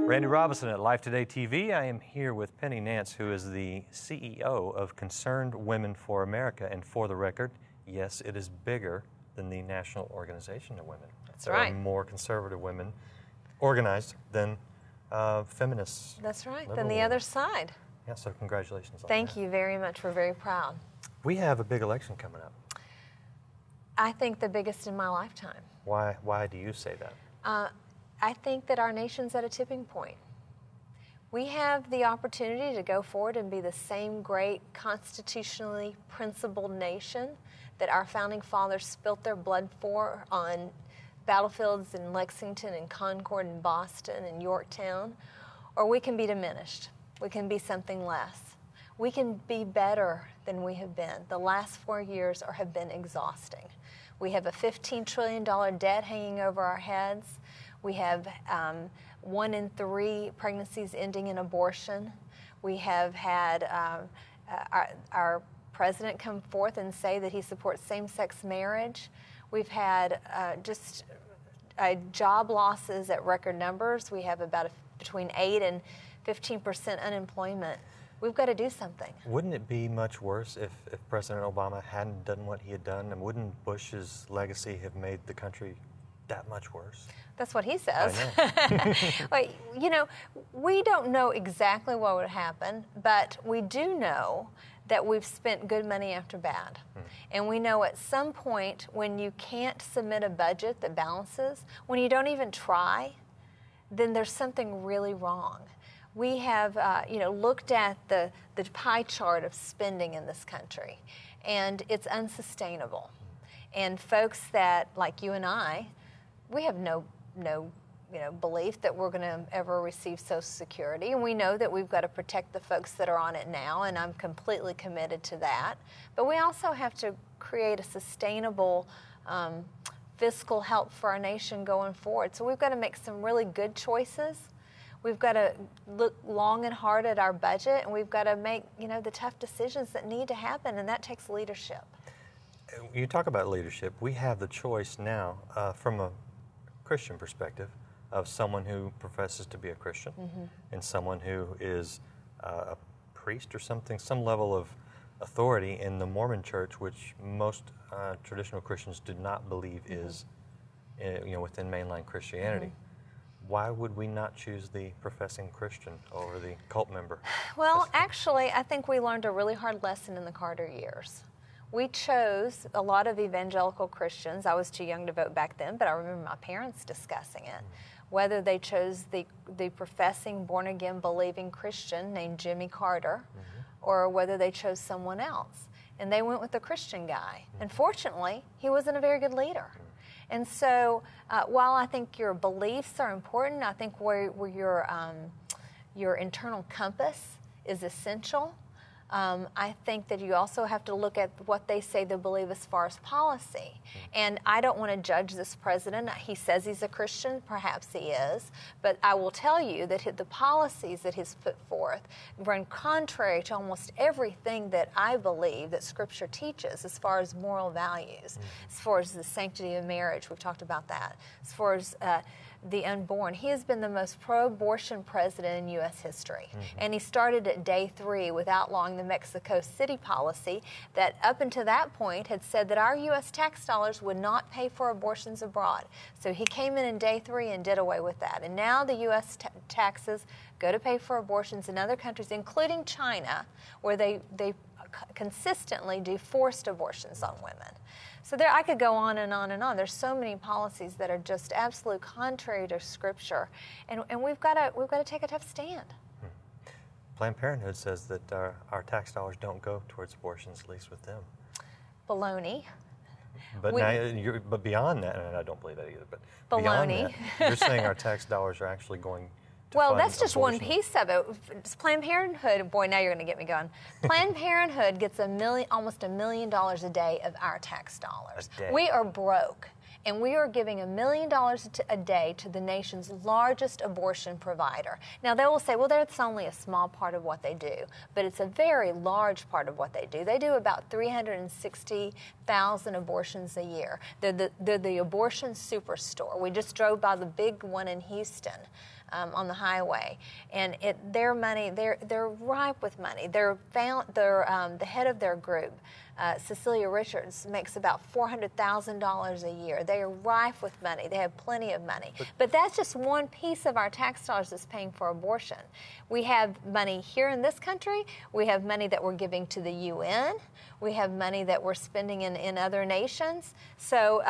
Randy Robinson at Life Today TV. I am here with Penny Nance, who is the CEO of Concerned Women for America. And for the record, yes, it is bigger than the National Organization of Women. That's there right. There are more conservative women organized than feminists. That's right, than the other side. Yeah, so congratulations on that. Thank you very much. We're very proud. We have a big election coming up. I think the biggest in my lifetime. Why do you say that? I think that our nation's at a tipping point. We have the opportunity to go forward and be the same great constitutionally principled nation that our founding fathers spilt their blood for on battlefields in Lexington and Concord and Boston and Yorktown, or we can be diminished. We can be something less. We can be better than we have been. The last 4 years have been exhausting. We have a $15 trillion debt hanging over our heads. We have 1 in 3 pregnancies ending in abortion. We have had our president come forth and say that he supports same-sex marriage. We've had just job losses at record numbers. We have about between 8 and 15% unemployment. We've got to do something. Wouldn't it be much worse if President Obama hadn't done what he had done? And wouldn't Bush's legacy have made the country that much worse? That's what he says. I know. Well, you know, we don't know exactly what would happen, but we do know that we've spent good money after bad. And we know at some point when you can't submit a budget that balances, when you don't even try, then there's something really wrong. We have, looked at the pie chart of spending in this country, and it's unsustainable. And folks that, like you and I, we have no belief that we're going to ever receive Social Security, and we know that we've got to protect the folks that are on it now, and I'm completely committed to that. But we also have to create a sustainable fiscal help for our nation going forward. So we've got to make some really good choices. We've got to look long and hard at our budget, and we've got to make, the tough decisions that need to happen, and that takes leadership. You talk about leadership. We have the choice now, from a Christian perspective, of someone who professes to be a Christian and someone who is a priest or something, some level of authority in the Mormon Church, which most traditional Christians do not believe is, within mainline Christianity. Why would we not choose the professing Christian over the cult member? Well, actually, I think we learned a really hard lesson in the Carter years. We chose a lot of evangelical Christians. I was too young to vote back then, but I remember my parents discussing it. Whether they chose the professing, born-again, believing Christian named Jimmy Carter, or whether they chose someone else. And they went with the Christian guy. And fortunately, he wasn't a very good leader. And so, while I think your beliefs are important, I think where your internal compass is essential. I think that you also have to look at what they say they believe as far as policy. And I don't want to judge this president. He says he's a Christian. Perhaps he is. But I will tell you that the policies that he's put forth run contrary to almost everything that I believe that Scripture teaches as far as moral values, as far as the sanctity of marriage. We've talked about that. As far as the unborn. He has been the most pro-abortion president in U.S. history. And he started at day 3 with outlawing the Mexico City policy that up until that point had said that our U.S. tax dollars would not pay for abortions abroad. So he came in day 3 and did away with that. And now the U.S. taxes go to pay for abortions in other countries, including China, where they consistently do forced abortions on women. So I could go on and on and on. There's so many policies that are just absolute contrary to Scripture, and we've got to take a tough stand. Planned Parenthood says that our tax dollars don't go towards abortions, at least with them. Baloney. But but beyond that, and I don't believe that either. But baloney. Beyond that, you're saying our tax dollars are actually going to well, fund that's just abortion. one piece of it. Planned Parenthood, boy, now you're going to get me going. Planned Parenthood gets almost $1 million a day of our tax dollars. We are broke. And we are giving $1 million a day to the nation's largest abortion provider. Now, they will say, well, that's only a small part of what they do, but it's a very large part of what they do. They do about 360,000 abortions a year. They're the abortion superstore. We just drove by the big one in Houston. On the highway, and their money, they're ripe with money. The head of their group, Cecilia Richards, makes about $400,000 a year. They are rife with money. They have plenty of money. But that's just one piece of our tax dollars that's paying for abortion. We have money here in this country. We have money that we're giving to the UN. We have money that we're spending in other nations. So,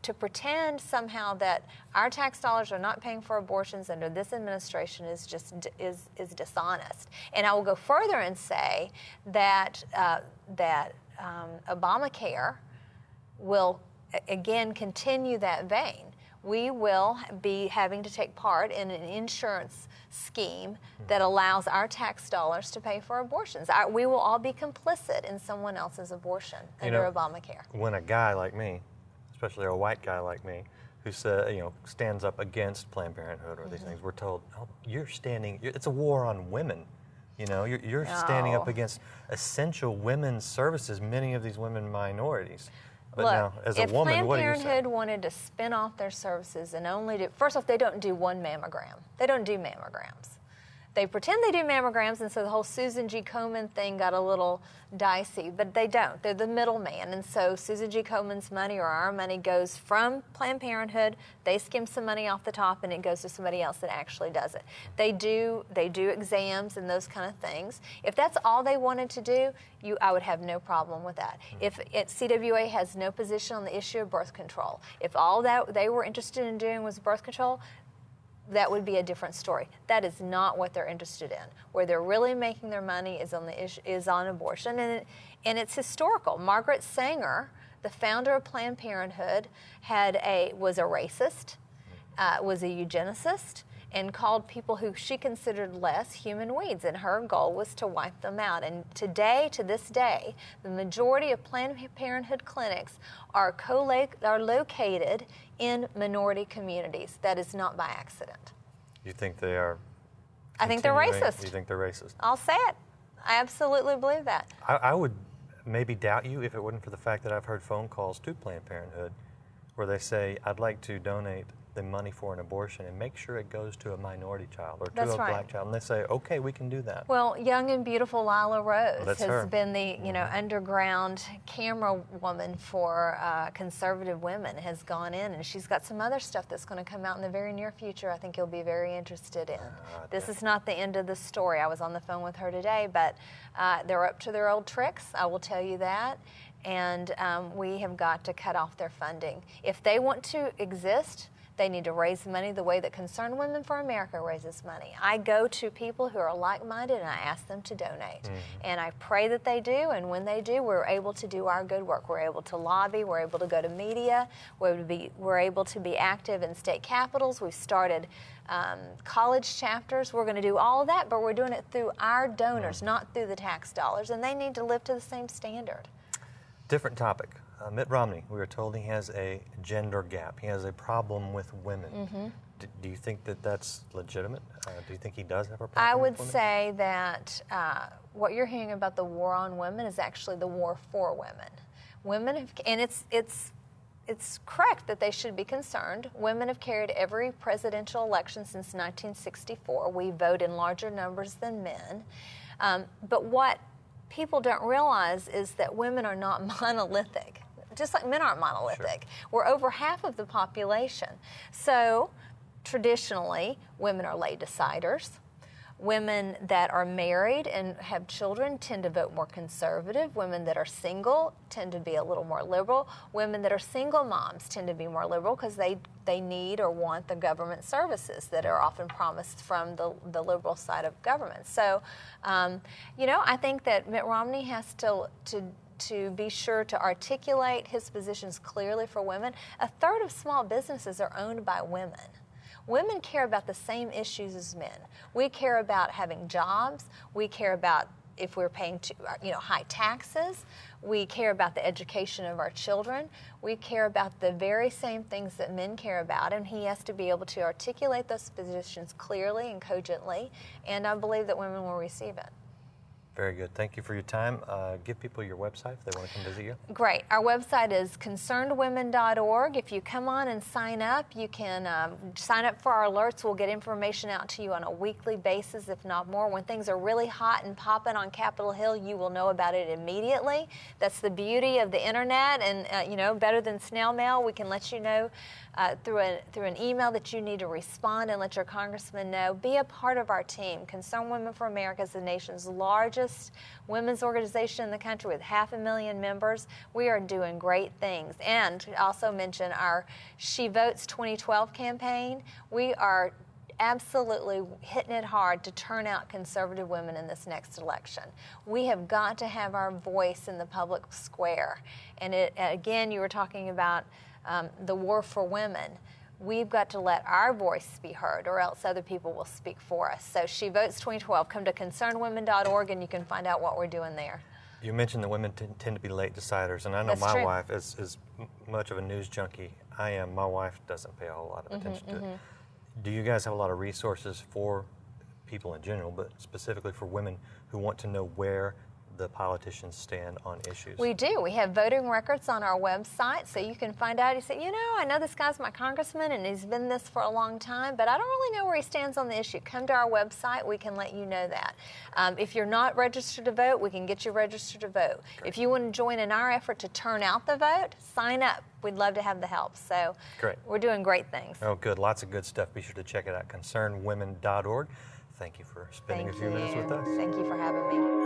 to pretend somehow that our tax dollars are not paying for abortions under this administration is just is dishonest. And I will go further and say that Obamacare will again continue that vein. We will be having to take part in an insurance scheme that allows our tax dollars to pay for abortions. We will all be complicit in someone else's abortion under Obamacare. When a guy like me, especially a white guy like me, who stands up against Planned Parenthood or these things, we're told, oh, it's a war on women. You're standing up against essential women's services, many of these women minorities. But look, now, as a woman, what do you say? If Planned Parenthood wanted to spin off their services and only do, first off, they don't do one mammogram. They don't do mammograms. They pretend they do mammograms, and so the whole Susan G. Komen thing got a little dicey, but they don't. They're the middleman, and so Susan G. Komen's money or our money goes from Planned Parenthood. They skim some money off the top, and it goes to somebody else that actually does it. They do exams and those kind of things. If that's all they wanted to do, I would have no problem with that. If CWA has no position on the issue of birth control, if all that they were interested in doing was birth control, that would be a different story. That is not what they're interested in. Where they're really making their money is on abortion, and it's historical. Margaret Sanger, the founder of Planned Parenthood, was a racist, was a eugenicist, and called people who she considered less human weeds, and her goal was to wipe them out. And to this day, the majority of Planned Parenthood clinics are located in minority communities. That is not by accident. You think they are? I think they're racist. You think they're racist? I'll say it. I absolutely believe that. I would maybe doubt you if it wasn't for the fact that I've heard phone calls to Planned Parenthood where they say, I'd like to donate the money for an abortion and make sure it goes to a minority child or to a black child. And they say, okay, we can do that. Well, young and beautiful Lila Rose has been the underground camera woman for conservative women, has gone in, and she's got some other stuff that's going to come out in the very near future I think you'll be very interested in. This is not the end of the story. I was on the phone with her today, but they're up to their old tricks, I will tell you that. And we have got to cut off their funding. If they want to exist, they need to raise money the way that Concerned Women for America raises money. I go to people who are like-minded and I ask them to donate. And I pray that they do, and when they do, we're able to do our good work. We're able to lobby, we're able to go to media, we're able to be active in state capitals. We've started college chapters. We're going to do all of that, but we're doing it through our donors, not through the tax dollars, and they need to live to the same standard. Different topic. Mitt Romney, we were told he has a gender gap. He has a problem with women. Do you think that that's legitimate? Do you think he does have a problem I would with women? say that what you're hearing about the war on women is actually the war for women. Women have, and it's correct that they should be concerned. Women have carried every presidential election since 1964. We vote in larger numbers than men. But what people don't realize is that women are not monolithic. Just like men aren't monolithic. Sure. We're over half of the population. So traditionally, women are late deciders. Women that are married and have children tend to vote more conservative. Women that are single tend to be a little more liberal. Women that are single moms tend to be more liberal because they need or want the government services that are often promised from the liberal side of government. So, I think that Mitt Romney has to be sure to articulate his positions clearly for women. A third of small businesses are owned by women. Women care about the same issues as men. We care about having jobs. We care about if we're paying high taxes. We care about the education of our children. We care about the very same things that men care about, and he has to be able to articulate those positions clearly and cogently, and I believe that women will receive it. Very good. Thank you for your time. Give people your website if they want to come visit you. Great. Our website is concernedwomen.org. If you come on and sign up, you can sign up for our alerts. We'll get information out to you on a weekly basis, if not more. When things are really hot and popping on Capitol Hill, you will know about it immediately. That's the beauty of the internet, and better than snail mail, we can let you know through an email that you need to respond and let your congressman know. Be a part of our team. Concerned Women for America is the nation's largest women's organization in the country with 500,000 members. We are doing great things. And also mention our She Votes 2012 campaign. We are absolutely hitting it hard to turn out conservative women in this next election. We have got to have our voice in the public square. And again, you were talking about the war for women. We've got to let our voice be heard, or else other people will speak for us. So She Votes 2012. Come to concernedwomen.org, and you can find out what we're doing there. You mentioned that women tend to be late deciders, and I know That's my true. wife is much of a news junkie I am. My wife doesn't pay a whole lot of attention to it. Do you guys have a lot of resources for people in general, but specifically for women who want to know where the politicians stand on issues? We do. We have voting records on our website, so you can find out. You say, I know this guy's my congressman, and he's been this for a long time, but I don't really know where he stands on the issue. Come to our website. We can let you know that. If you're not registered to vote, we can get you registered to vote. Great. If you want to join in our effort to turn out the vote, sign up. We'd love to have the help. So Great. We're doing great things. Oh, good. Lots of good stuff. Be sure to check it out, concernedwomen.org. Thank you for spending a few minutes with us. Thank you for having me.